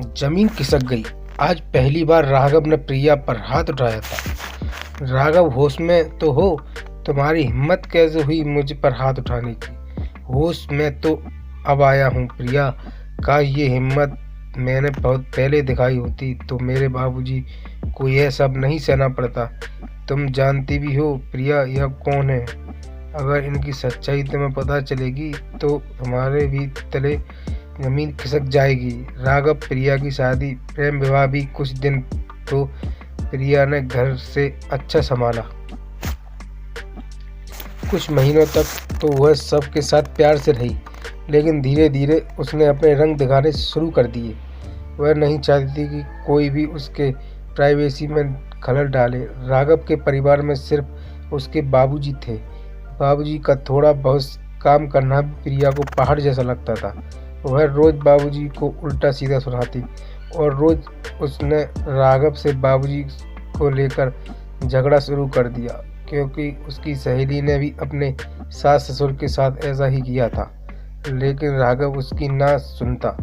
जमीन खिसक गई। आज पहली बार राघव ने प्रिया पर हाथ उठाया था। राघव, होश में तो हो? तुम्हारी हिम्मत कैसे हुई मुझ पर हाथ उठाने की? होश में तो अब आया हूँ प्रिया। काश ये हिम्मत मैंने बहुत पहले दिखाई होती तो मेरे बाबूजी को यह सब नहीं सहना पड़ता। तुम जानती भी हो प्रिया यह कौन है। अगर इनकी सच्चाई तुम्हें पता चलेगी तो तुम्हारे भी तले जमीन खिसक जाएगी। राघव प्रिया की शादी, प्रेम विवाह भी कुछ दिन तो प्रिया ने घर से अच्छा संभाला। कुछ महीनों तक तो वह सबके साथ प्यार से रही, लेकिन धीरे धीरे उसने अपने रंग दिखाने शुरू कर दिए। वह नहीं चाहती थी कि कोई भी उसके प्राइवेसी में खलल डाले। राघव के परिवार में सिर्फ उसके बाबूजी थे। बाबूजी का थोड़ा बहुत काम करना भी प्रिया को पहाड़ जैसा लगता था। वह रोज बाबूजी को उल्टा सीधा सुनाती और रोज उसने राघव से बाबूजी को लेकर झगड़ा शुरू कर दिया, क्योंकि उसकी सहेली ने भी अपने सास ससुर के साथ ऐसा ही किया था। लेकिन राघव उसकी ना सुनता।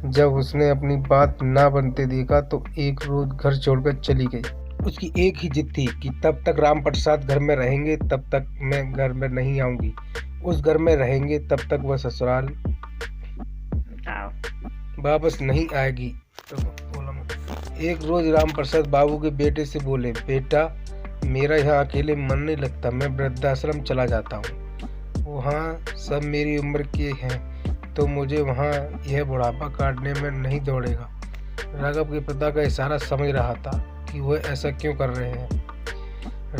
जब उसने अपनी बात ना बनते देखा तो एक रोज घर छोड़कर चली गई। उसकी एक ही जिद थी कि तब तक राम प्रसाद घर में रहेंगे तब तक मैं घर में नहीं आऊंगी। उस घर में रहेंगे तब तक वह ससुराल वापस नहीं आएगी। एक रोज राम प्रसाद बाबू के बेटे से बोले, बेटा मेरा यहाँ अकेले मन नहीं लगता, मैं वृद्धाश्रम चला जाता हूँ। वहाँ सब मेरी उम्र के हैं तो मुझे वहाँ यह बुढ़ापा काटने में नहीं दौड़ेगा। राघव के पिता का इशारा समझ रहा था कि वह ऐसा क्यों कर रहे हैं।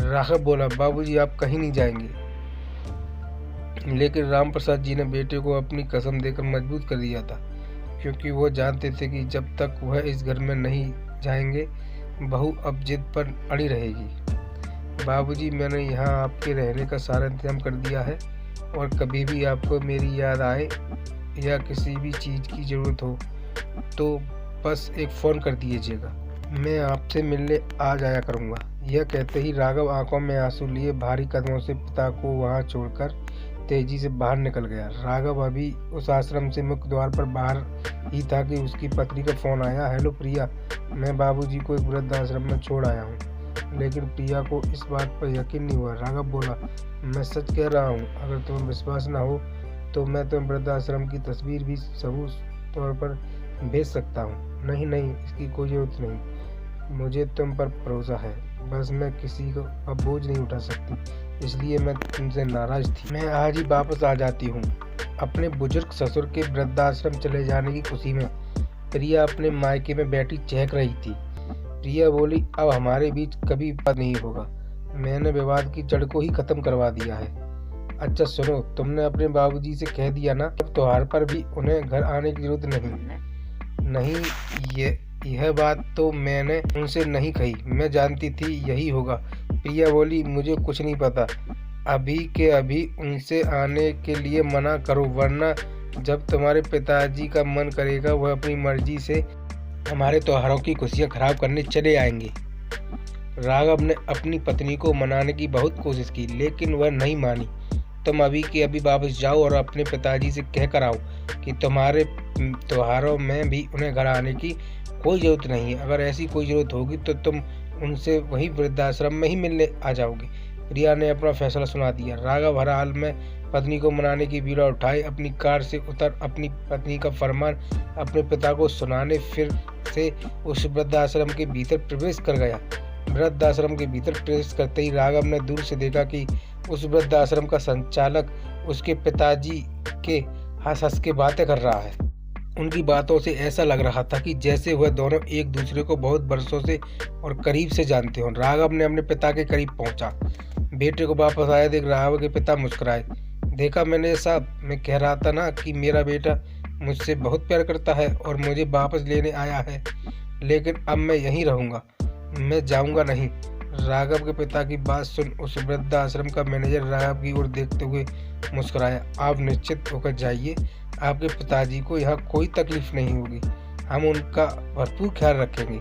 राघव बोला, बाबूजी आप कहीं नहीं जाएंगे। लेकिन राम प्रसाद जी ने बेटे को अपनी कसम देकर मजबूर कर दिया था, क्योंकि वो जानते थे कि जब तक वह इस घर में नहीं जाएंगे बहू अब जिद पर अड़ी रहेगी। बाबूजी मैंने यहाँ आपके रहने का सारा इंतजाम कर दिया है, और कभी भी आपको मेरी याद आए या किसी भी चीज़ की ज़रूरत हो तो बस एक फ़ोन कर दीजिएगा, मैं आपसे मिलने आ जाया करूँगा। यह कहते ही राघव आंखों में आंसू लिए भारी कदमों से पिता को वहाँ छोड़कर तेजी से बाहर निकल गया। राघव अभी उस आश्रम से मुख्य द्वार पर बाहर ही था कि उसकी पत्नी का फोन आया। हेलो प्रिया, मैं बाबूजी को एक वृद्धाश्रम में छोड़ आया हूँ। लेकिन प्रिया को इस बात पर यकीन नहीं हुआ। राघव बोला, मैं सच कह रहा हूँ, अगर तुम्हें विश्वास ना हो तो मैं तुम्हें वृद्धाश्रम की तस्वीर भी सबूत तौर पर भेज सकता हूँ। नहीं नहीं, इसकी कोई जरूरत नहीं, मुझे तुम पर भरोसा है, बस मैं किसी को अब बोझ नहीं उठा सकती, इसलिए मैं तुमसे नाराज थी। मैं आज ही वापस आ जाती हूँ। अपने बुजुर्ग ससुर के वृद्धाश्रम चले जाने की खुशी में प्रिया अपने मायके में बैठी चहक रही थी। प्रिया बोली, अब हमारे बीच कभी बात नहीं होगा, मैंने विवाद की जड़ को ही खत्म करवा दिया है। अच्छा सुनो, तुमने अपने बाबूजी से कह दिया ना अब त्योहार पर भी उन्हें घर आने की जरूरत नहीं? यह बात तो मैंने उनसे नहीं कही, मैं जानती थी यही होगा। प्रिया बोली, मुझे कुछ नहीं पता, अभी के अभी उनसे आने के लिए मना करो, वरना जब तुम्हारे पिताजी का मन करेगा वह अपनी मर्जी से हमारे त्योहारों की खुशियां खराब करने चले आएंगे। राघव ने अपनी पत्नी को मनाने की बहुत कोशिश की, लेकिन वह नहीं मानी। तुम अभी के अभी वापस जाओ और अपने पिताजी से कह कर आओ कि तुम्हारे त्योहारों में भी उन्हें घर आने की कोई ज़रूरत नहीं है। अगर ऐसी कोई ज़रूरत होगी तो तुम उनसे वही वृद्धाश्रम में ही मिलने आ जाओगे। प्रिया ने अपना फैसला सुना दिया। राघव हर हाल में पत्नी को मनाने की बीड़ा उठाए अपनी कार से उतर अपनी पत्नी का फरमान अपने पिता को सुनाने फिर से उस वृद्धाश्रम के भीतर प्रवेश कर गया। वृद्धाश्रम के भीतर प्रवेश करते ही राघव ने दूर से देखा कि उस वृद्धाश्रम का संचालक उसके पिताजी के हंस हंस के बातें कर रहा है। उनकी बातों से ऐसा लग रहा था कि जैसे वह दोनों एक दूसरे को बहुत बरसों से और करीब से जानते हों। राघव ने अपने पिता के करीब पहुंचा। बेटे को वापस आया देख राघव के पिता मुस्कुराए। देखा मैंने साहब, मैं कह रहा था ना कि मेरा बेटा मुझसे बहुत प्यार करता है और मुझे वापस लेने आया है, लेकिन अब मैं यहीं रहूँगा, मैं जाऊँगा नहीं। राघव के पिता की बात सुन उस वृद्धाश्रम का मैनेजर राघव की ओर देखते हुए मुस्कुराया। आप निश्चित होकर जाइए, आपके पिताजी को यहाँ कोई तकलीफ नहीं होगी, हम उनका भरपूर ख्याल रखेंगे।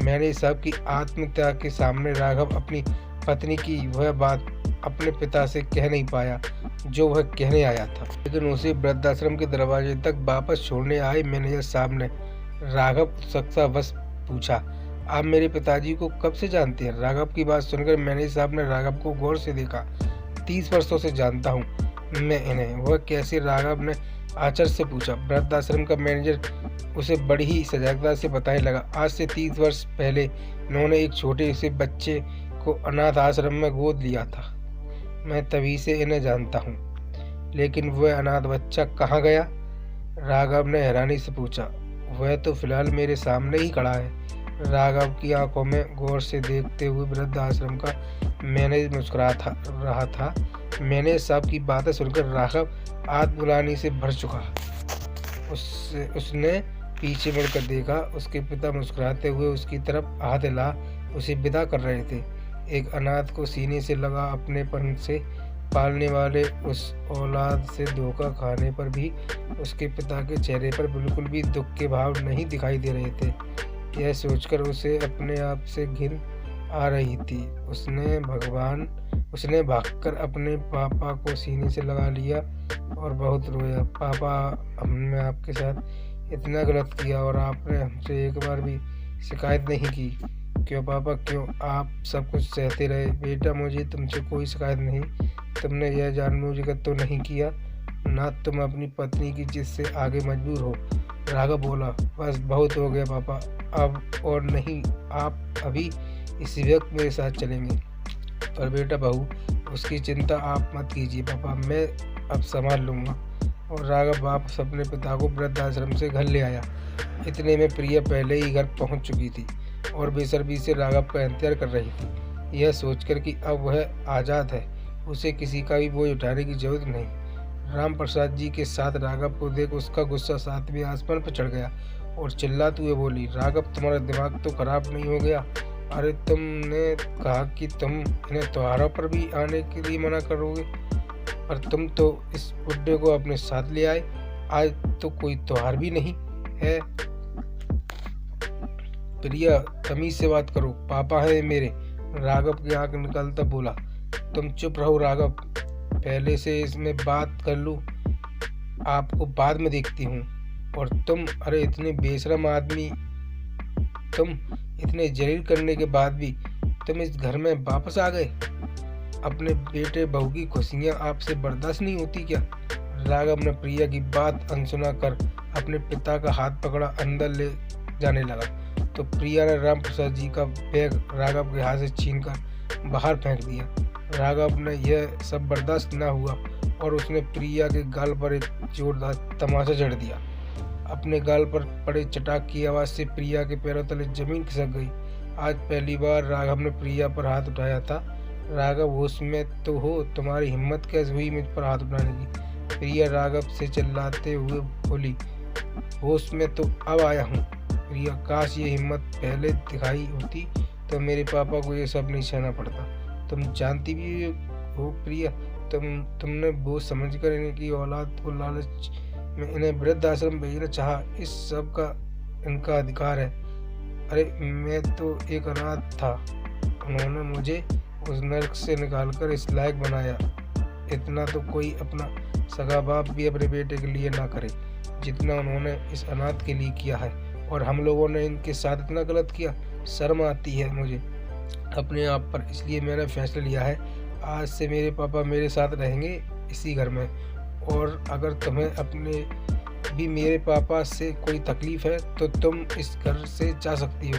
मैंने सबकी आत्महत्या के सामने राघव अपनी पत्नी की वह बात अपने पिता से कह नहीं पाया जो वह कहने आया था, लेकिन उसे वृद्धाश्रम के दरवाजे तक वापस छोड़ने आए मैनेजर साहब ने राघव उत्सुकता बस पूछा, आप मेरे पिताजी को कब से जानते हैं? राघव की बात सुनकर मैनेजर साहब ने राघव को गौर से देखा। 30 वर्षों से जानता हूँ मैं इन्हें। वह कैसे? राघव ने आश्चर्य से पूछा। वृद्धाश्रम का मैनेजर उसे बड़ी ही सजगता से बताने लगा, आज से 30 वर्ष पहले उन्होंने एक छोटे से बच्चे को अनाथ आश्रम में गोद लिया था। मैं तभी से इन्हें जानता हूँ। लेकिन वह अनाथ बच्चा कहाँ गया? राघव ने हैरानी से पूछा। वह तो फिलहाल मेरे सामने ही खड़ा है। राघव की आंखों में गौर से देखते हुए वृद्ध आश्रम का मैनेजर मुस्कुरा रहा था। मैनेजर साहब की बातें सुनकर राघव आत्मग्लानि से भर चुका। उसने पीछे मुड़कर देखा। उसके पिता मुस्कुराते हुए उसकी तरफ हाथ हिला उसे विदा कर रहे थे। एक अनाथ को सीने से लगा अपनेपन से पालने वाले उस औलाद से धोखा खाने पर भी उसके पिता के चेहरे पर बिल्कुल भी दुख के भाव नहीं दिखाई दे रहे थे। यह सोचकर उसे अपने आप से घिन आ रही थी। उसने भागकर अपने पापा को सीने से लगा लिया और बहुत रोया। पापा, हमने आपके साथ इतना गलत किया और आपने हमसे एक बार भी शिकायत नहीं की। क्यों पापा, क्यों? आप सब कुछ सहते रहे। बेटा, मुझे तुमसे कोई शिकायत नहीं। तुमने यह जानबूझकर तो नहीं किया ना, तुम अपनी पत्नी की जिद से आगे मजबूर हो। राघव बोला, बस बहुत हो गया पापा, अब और नहीं। आप अभी इसी वक्त मेरे साथ चलेंगे। पर बेटा बहू, उसकी चिंता आप मत कीजिए पापा, मैं अब संभाल लूँगा। और राघव वापस अपने पिता को वृद्धाश्रम से घर ले आया। इतने में प्रिया पहले ही घर पहुंच चुकी थी और बेसब्री से राघव का इंतजार कर रही थी, यह सोचकर कि अब वह आज़ाद है, उसे किसी का भी बोझ उठाने की जरूरत नहीं। राम प्रसाद जी के साथ राघव को देख उसका गुस्सा 7वें आसमान पर चढ़ गया और चिल्लाते हुए बोली, राघव, तुम्हारा दिमाग तो खराब नहीं हो गया? अरे, तुमने कहा कि तुम इन्हें त्योहारों पर भी आने के लिए मना करोगे, पर तुम तो इस बुड्ढे को अपने साथ ले आए। आज तो कोई त्योहार भी नहीं है। प्रिया, तमीज से बात करो, पापा है मेरे। राघव की आंख निकलता बोला, तुम चुप रहो राघव, पहले से इसमें बात कर लूं, आपको बाद में देखती हूँ। और तुम, अरे इतने बेशरम आदमी, तुम इतने जलील करने के बाद भी तुम इस घर में वापस आ गए। अपने बेटे बहू की खुशियाँ आपसे बर्दाश्त नहीं होती क्या? राघव ने प्रिया की बात अनसुना कर अपने पिता का हाथ पकड़ा अंदर ले जाने लगा तो प्रिया ने राम प्रसाद जी का बैग राघव के हाथ से छीनकर बाहर फेंक दिया। राघव ने यह सब बर्दाश्त न हुआ और उसने प्रिया के गाल पर एक जोरदार तमाचा जड़ दिया। अपने गाल पर पड़े चटाक की आवाज़ से प्रिया के पैरों तले जमीन खिसक गई। आज पहली बार राघव ने प्रिया पर हाथ उठाया था। राघव, होश में तो हो? तुम्हारी हिम्मत कैसे हुई मुझ पर हाथ उठाने की? प्रिया राघव से चिल्लाते हुए बोली, होश में तो अब आया हूँ। प्रिया, काश ये हिम्मत पहले दिखाई होती तो मेरे पापा को ये सब नहीं सहना पड़ता। तुम जानती भी हो प्रिया, तुमने वो समझकर इनकी औलाद को लालच में इन्हें वृद्धाश्रम भेजना चाहा। इस सब का इनका अधिकार है। अरे, मैं तो एक अनाथ था, उन्होंने मुझे उस नर्क से निकालकर इस लायक बनाया। इतना तो कोई अपना सगा बाप भी अपने बेटे के लिए ना करे जितना उन्होंने इस अनाथ के लिए किया है। और हम लोगों ने इनके साथ इतना गलत किया। शर्म आती है मुझे अपने आप पर। इसलिए मैंने फैसला लिया है, आज से मेरे पापा मेरे साथ रहेंगे इसी घर में। और अगर तुम्हें अपने भी मेरे पापा से कोई तकलीफ है तो तुम इस घर से जा सकती हो।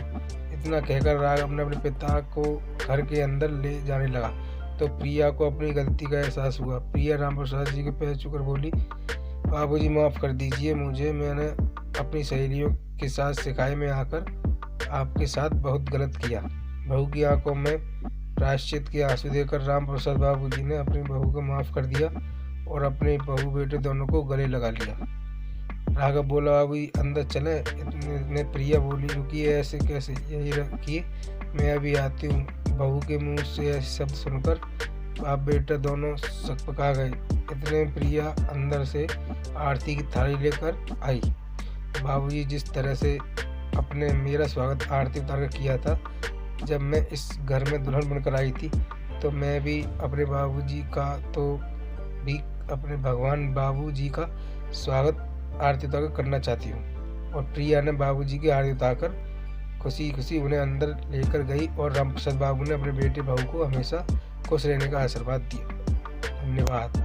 इतना कहकर राघव ने अपने पिता को घर के अंदर ले जाने लगा तो प्रिया को अपनी गलती का एहसास हुआ। प्रिया राम प्रसाद जी के पैर छूकर बोली, बाबूजी माफ़ कर दीजिए मुझे, मैंने अपनी सहेलियों के साथ सिखाए में आकर आपके साथ बहुत गलत किया। बहू की आंखों में प्रायश्चित के आंसू देकर राम प्रसाद बाबूजी ने अपनी बहू को माफ़ कर दिया और अपने बहू बेटे दोनों को गले लगा लिया। राघव बोला, बाबूजी अंदर चले। इतने प्रिया बोली, रुकिए, ऐसे कैसे, यही रखिए, मैं अभी आती हूँ। बहू के मुंह से ऐसे शब्द सुनकर बाप बेटा दोनों सकपका गए। इतने में प्रिया अंदर से आरती की थाली लेकर आई। बाबूजी जिस तरह से अपने मेरा स्वागत आरती उतार कर किया था जब मैं इस घर में दुल्हन बनकर आई थी, तो मैं भी अपने बाबूजी का अपने भगवान बाबूजी का स्वागत आरती उतार कर करना चाहती हूँ। और प्रिया ने बाबूजी की आरती उतारकर खुशी खुशी उन्हें अंदर लेकर गई और रामप्रसाद बाबू ने अपने बेटे बहू को हमेशा खुश रहने का आशीर्वाद दिया। धन्यवाद।